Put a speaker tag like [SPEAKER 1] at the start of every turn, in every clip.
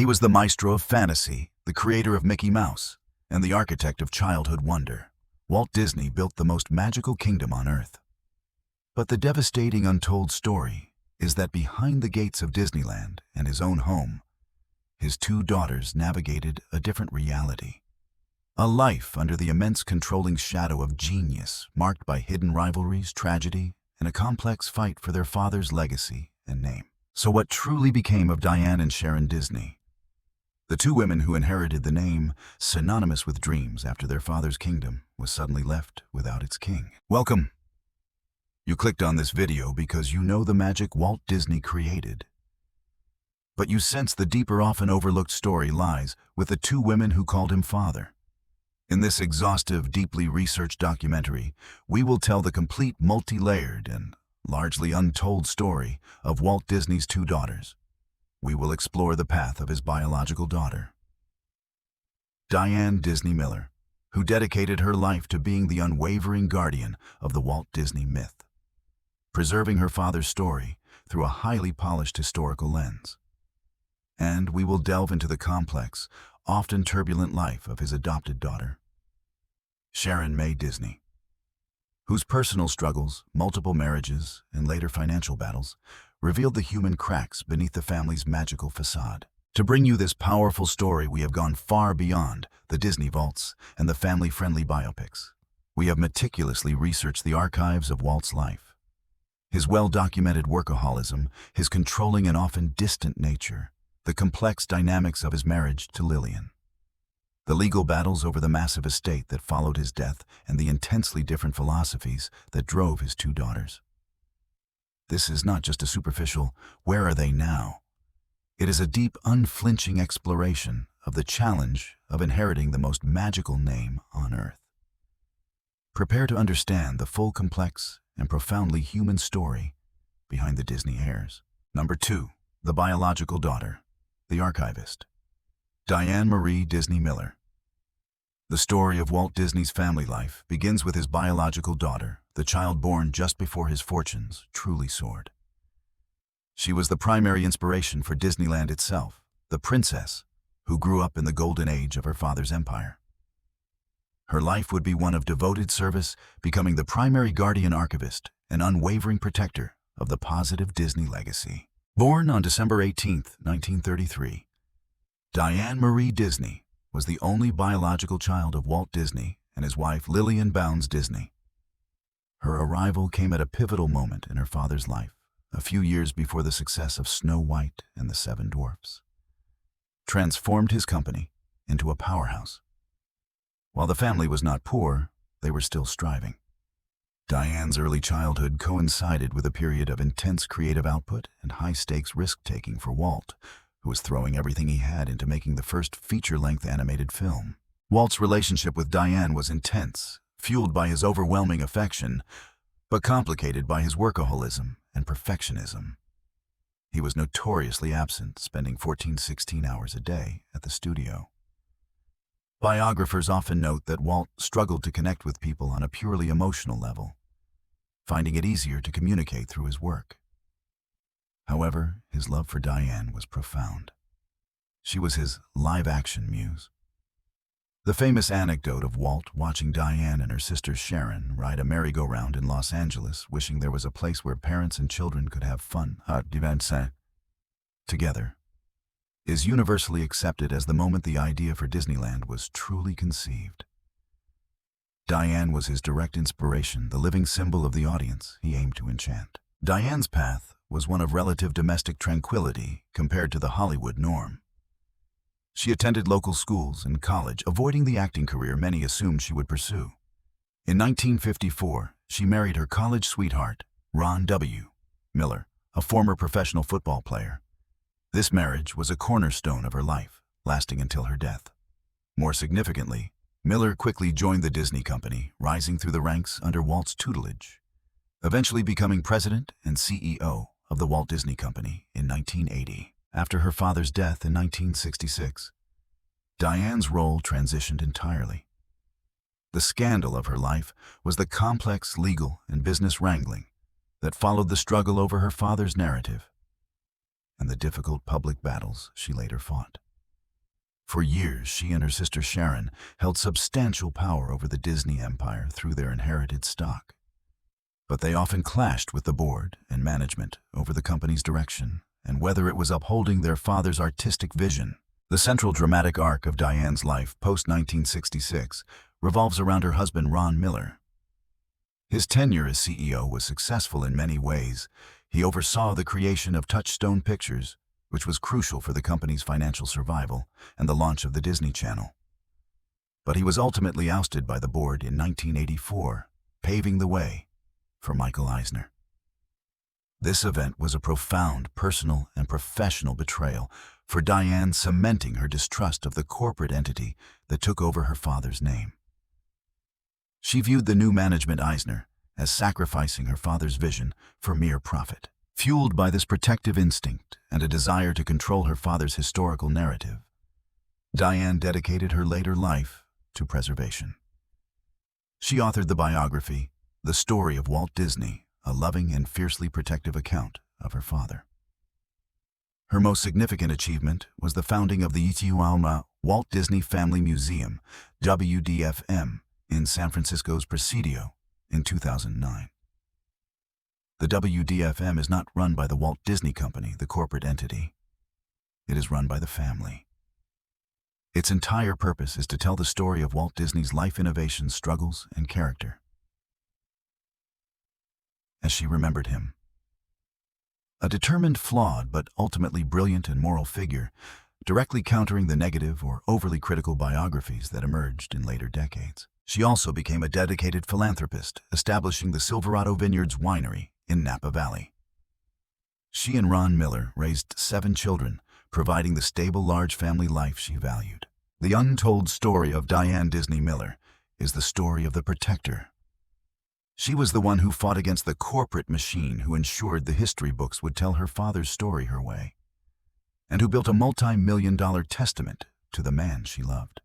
[SPEAKER 1] He was the maestro of fantasy, the creator of Mickey Mouse, and the architect of childhood wonder. Walt Disney built the most magical kingdom on Earth. But the devastating untold story is that behind the gates of Disneyland and his own home, his two daughters navigated a different reality. A life under the immense controlling shadow of genius, marked by hidden rivalries, tragedy, and a complex fight for their father's legacy and name. So what truly became of Diane and Sharon Disney? The two women who inherited the name, synonymous with dreams after their father's kingdom, was suddenly left without its king. Welcome. You clicked on this video because you know the magic Walt Disney created. But you sense the deeper, often overlooked story lies with the two women who called him father. In this exhaustive, deeply researched documentary, we will tell the complete, multi-layered, and largely untold story of Walt Disney's two daughters. We will explore the path of his biological daughter, Diane Disney Miller, who dedicated her life to being the unwavering guardian of the Walt Disney myth, preserving her father's story through a highly polished historical lens. And we will delve into the complex, often turbulent life of his adopted daughter, Sharon Mae Disney, whose personal struggles, multiple marriages, and later financial battles revealed the human cracks beneath the family's magical facade. To bring you this powerful story, we have gone far beyond the Disney vaults and the family-friendly biopics. We have meticulously researched the archives of Walt's life, his well-documented workaholism, his controlling and often distant nature, the complex dynamics of his marriage to Lillian, the legal battles over the massive estate that followed his death, and the intensely different philosophies that drove his two daughters. This is not just a superficial, "Where are they now?" It is a deep, unflinching exploration of the challenge of inheriting the most magical name on Earth. Prepare to understand the full, complex, and profoundly human story behind the Disney heirs. Number 2. The biological daughter, the archivist, Diane Marie Disney Miller. The story of Walt Disney's family life begins with his biological daughter, the child born just before his fortunes truly soared. She was the primary inspiration for Disneyland itself, the princess who grew up in the golden age of her father's empire. Her life would be one of devoted service, becoming the primary guardian archivist and unwavering protector of the positive Disney legacy. Born on December 18, 1933, Diane Marie Disney was the only biological child of Walt Disney and his wife Lillian Bounds Disney. Her arrival came at a pivotal moment in her father's life, a few years before the success of Snow White and the Seven Dwarfs transformed his company into a powerhouse. While the family was not poor, they were still striving. Diane's early childhood coincided with a period of intense creative output and high-stakes risk-taking for Walt, who was throwing everything he had into making the first feature-length animated film. Walt's relationship with Diane was intense, fueled by his overwhelming affection, but complicated by his workaholism and perfectionism. He was notoriously absent, spending 16 hours a day at the studio. Biographers often note that Walt struggled to connect with people on a purely emotional level, finding it easier to communicate through his work. However, his love for Diane was profound. She was his live-action muse. The famous anecdote of Walt watching Diane and her sister Sharon ride a merry-go-round in Los Angeles, wishing there was a place where parents and children could have fun together, is universally accepted as the moment the idea for Disneyland was truly conceived. Diane was his direct inspiration, the living symbol of the audience he aimed to enchant. Diane's path was one of relative domestic tranquility compared to the Hollywood norm. She attended local schools and college, avoiding the acting career many assumed she would pursue. In 1954, she married her college sweetheart, Ron W. Miller, a former professional football player. This marriage was a cornerstone of her life, lasting until her death. More significantly, Miller quickly joined the Disney Company, rising through the ranks under Walt's tutelage, eventually becoming president and CEO of the Walt Disney Company in 1980. After her father's death in 1966, Diane's role transitioned entirely. The scandal of her life was the complex legal and business wrangling that followed the struggle over her father's narrative and the difficult public battles she later fought. For years, she and her sister Sharon held substantial power over the Disney empire through their inherited stock. But they often clashed with the board and management over the company's direction and whether it was upholding their father's artistic vision. The central dramatic arc of Diane's life post-1966 revolves around her husband Ron Miller. His tenure as CEO was successful in many ways. He oversaw the creation of Touchstone Pictures, which was crucial for the company's financial survival and the launch of the Disney Channel. But he was ultimately ousted by the board in 1984, paving the way for Michael Eisner. This event was a profound personal and professional betrayal for Diane, cementing her distrust of the corporate entity that took over her father's name. She viewed the new management Eisner as sacrificing her father's vision for mere profit. Fueled by this protective instinct and a desire to control her father's historical narrative, Diane dedicated her later life to preservation. She authored the biography, The Story of Walt Disney, a loving and fiercely protective account of her father. Her most significant achievement was the founding of the Walt Disney Family Museum, WDFM, in San Francisco's Presidio in 2009. The WDFM is not run by the Walt Disney Company, the corporate entity. It is run by the family. Its entire purpose is to tell the story of Walt Disney's life, innovations, struggles, and character, as she remembered him. A determined, flawed, but ultimately brilliant and moral figure, directly countering the negative or overly critical biographies that emerged in later decades. She also became a dedicated philanthropist, establishing the Silverado Vineyards Winery in Napa Valley. She and Ron Miller raised 7 children, providing the stable, large family life she valued. The untold story of Diane Disney Miller is the story of the protector. She was the one who fought against the corporate machine, who ensured the history books would tell her father's story her way, and who built a multi-million-dollar testament to the man she loved.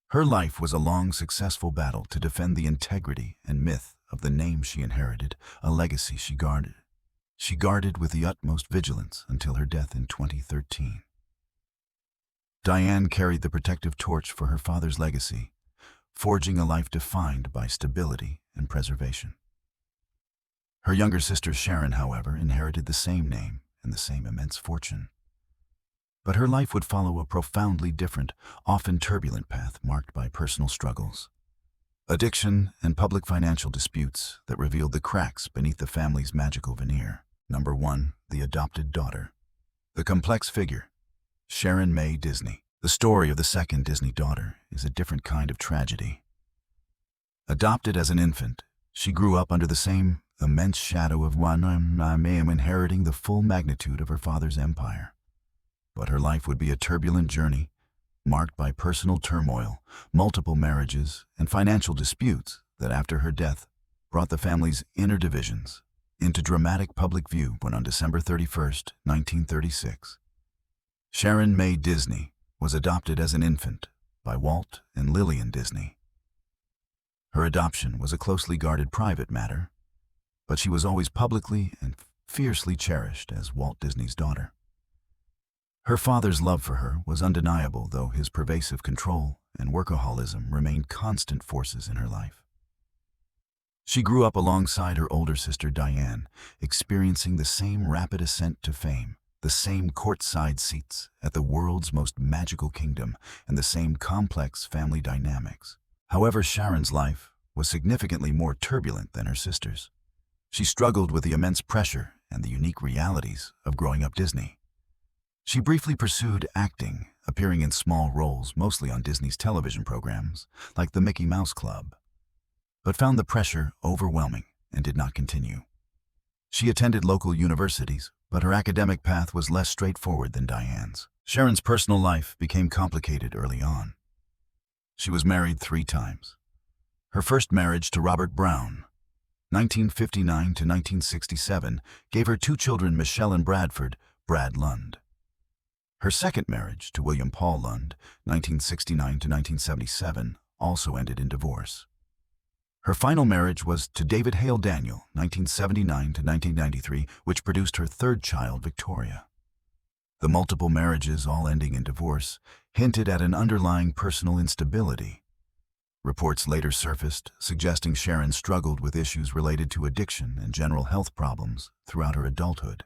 [SPEAKER 1] Her life was a long, successful battle to defend the integrity and myth of the name she inherited, a legacy she guarded. She guarded with the utmost vigilance until her death in 2013. Diane carried the protective torch for her father's legacy, forging a life defined by stability and preservation. Her younger sister Sharon, however, inherited the same name and the same immense fortune. But her life would follow a profoundly different, often turbulent path marked by personal struggles, addiction, and public financial disputes that revealed the cracks beneath the family's magical veneer. Number 1, the adopted daughter. The complex figure, Sharon Mae Disney. The story of the second Disney daughter is a different kind of tragedy. Adopted as an infant, she grew up under the same immense shadow of Mae, inheriting the full magnitude of her father's empire. But her life would be a turbulent journey, marked by personal turmoil, multiple marriages, and financial disputes that, after her death, brought the family's inner divisions into dramatic public view. When on December 31st, 1936, Sharon Mae Disney was adopted as an infant by Walt and Lillian Disney. Her adoption was a closely guarded private matter, but she was always publicly and fiercely cherished as Walt Disney's daughter. Her father's love for her was undeniable, though his pervasive control and workaholism remained constant forces in her life. She grew up alongside her older sister Diane, experiencing the same rapid ascent to fame, the same courtside seats at the world's most magical kingdom, and the same complex family dynamics. However, Sharon's life was significantly more turbulent than her sister's. She struggled with the immense pressure and the unique realities of growing up Disney. She briefly pursued acting, appearing in small roles mostly on Disney's television programs, like the Mickey Mouse Club, but found the pressure overwhelming and did not continue. She attended local universities, but her academic path was less straightforward than Diane's. Sharon's personal life became complicated early on. She was married 3 times. Her first marriage to Robert Brown, 1959 to 1967, gave her 2 children, Michelle and Bradford, Brad Lund. Her second marriage to William Paul Lund, 1969 to 1977, also ended in divorce. Her final marriage was to David Hale Daniel, 1979 to 1993, which produced her 3rd child, Victoria. The multiple marriages, all ending in divorce, hinted at an underlying personal instability. Reports later surfaced suggesting Sharon struggled with issues related to addiction and general health problems throughout her adulthood.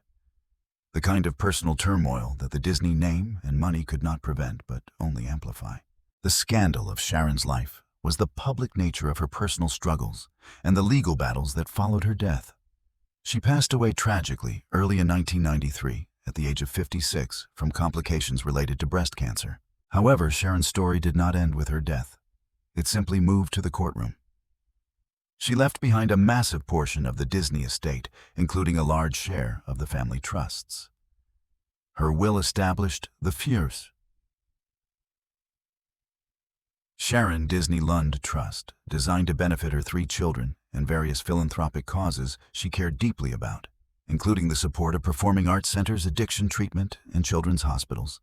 [SPEAKER 1] The kind of personal turmoil that the Disney name and money could not prevent but only amplify. The scandal of Sharon's life was the public nature of her personal struggles and the legal battles that followed her death. She passed away tragically early in 1993 at the age of 56 from complications related to breast cancer. However, Sharon's story did not end with her death. It simply moved to the courtroom. She left behind a massive portion of the Disney estate, including a large share of the family trusts. Her will established the Feurs Sharon Disney Lund Trust, designed to benefit her 3 children and various philanthropic causes she cared deeply about, including the support of performing arts centers, addiction treatment, and children's hospitals.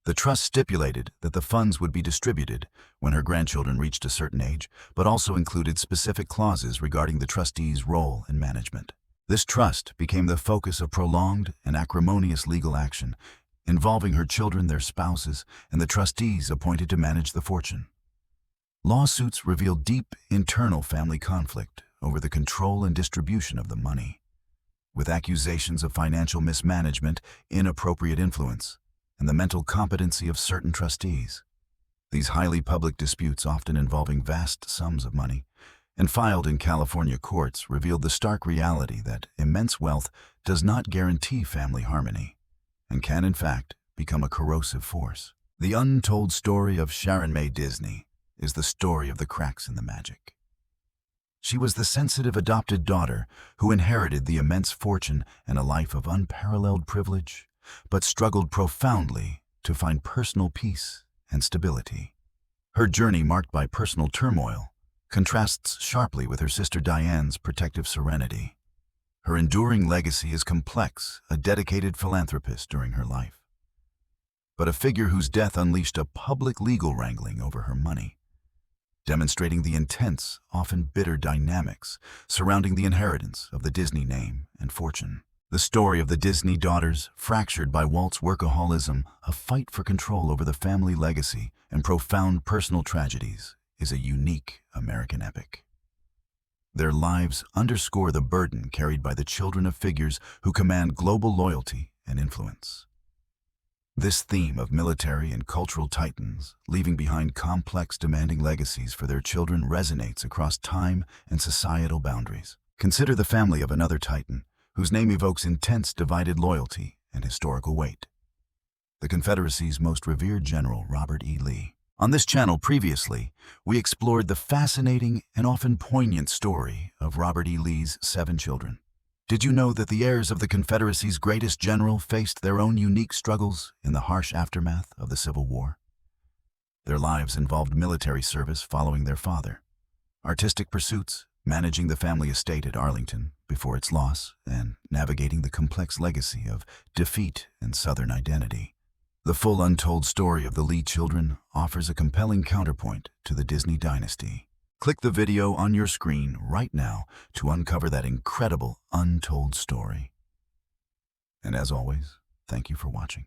[SPEAKER 1] The trust stipulated that the funds would be distributed when her grandchildren reached a certain age, but also included specific clauses regarding the trustee's role in management. This trust became the focus of prolonged and acrimonious legal action, involving her children, their spouses, and the trustees appointed to manage the fortune. Lawsuits revealed deep internal family conflict over the control and distribution of the money, with accusations of financial mismanagement, inappropriate influence, and the mental competency of certain trustees. These highly public disputes, often involving vast sums of money, and filed in California courts, revealed the stark reality that immense wealth does not guarantee family harmony, and can in fact become a corrosive force. The untold story of Sharon Mae Disney is the story of the cracks in the magic. She was the sensitive adopted daughter who inherited the immense fortune and a life of unparalleled privilege, but struggled profoundly to find personal peace and stability. Her journey, marked by personal turmoil, contrasts sharply with her sister Diane's protective serenity. Her enduring legacy is complex, a dedicated philanthropist during her life, but a figure whose death unleashed a public legal wrangling over her money, demonstrating the intense, often bitter dynamics surrounding the inheritance of the Disney name and fortune. The story of the Disney daughters, fractured by Walt's workaholism, a fight for control over the family legacy, and profound personal tragedies, is a unique American epic. Their lives underscore the burden carried by the children of figures who command global loyalty and influence. This theme of military and cultural titans, leaving behind complex, demanding legacies for their children, resonates across time and societal boundaries. Consider the family of another titan, whose name evokes intense divided loyalty and historical weight: the Confederacy's most revered general, Robert E. Lee. On this channel previously, we explored the fascinating and often poignant story of Robert E. Lee's 7 children. Did you know that the heirs of the Confederacy's greatest general faced their own unique struggles in the harsh aftermath of the Civil War? Their lives involved military service following their father, artistic pursuits, managing the family estate at Arlington before its loss, and navigating the complex legacy of defeat and Southern identity. The full untold story of the Lee children offers a compelling counterpoint to the Disney dynasty. Click the video on your screen right now to uncover that incredible untold story. And as always, thank you for watching.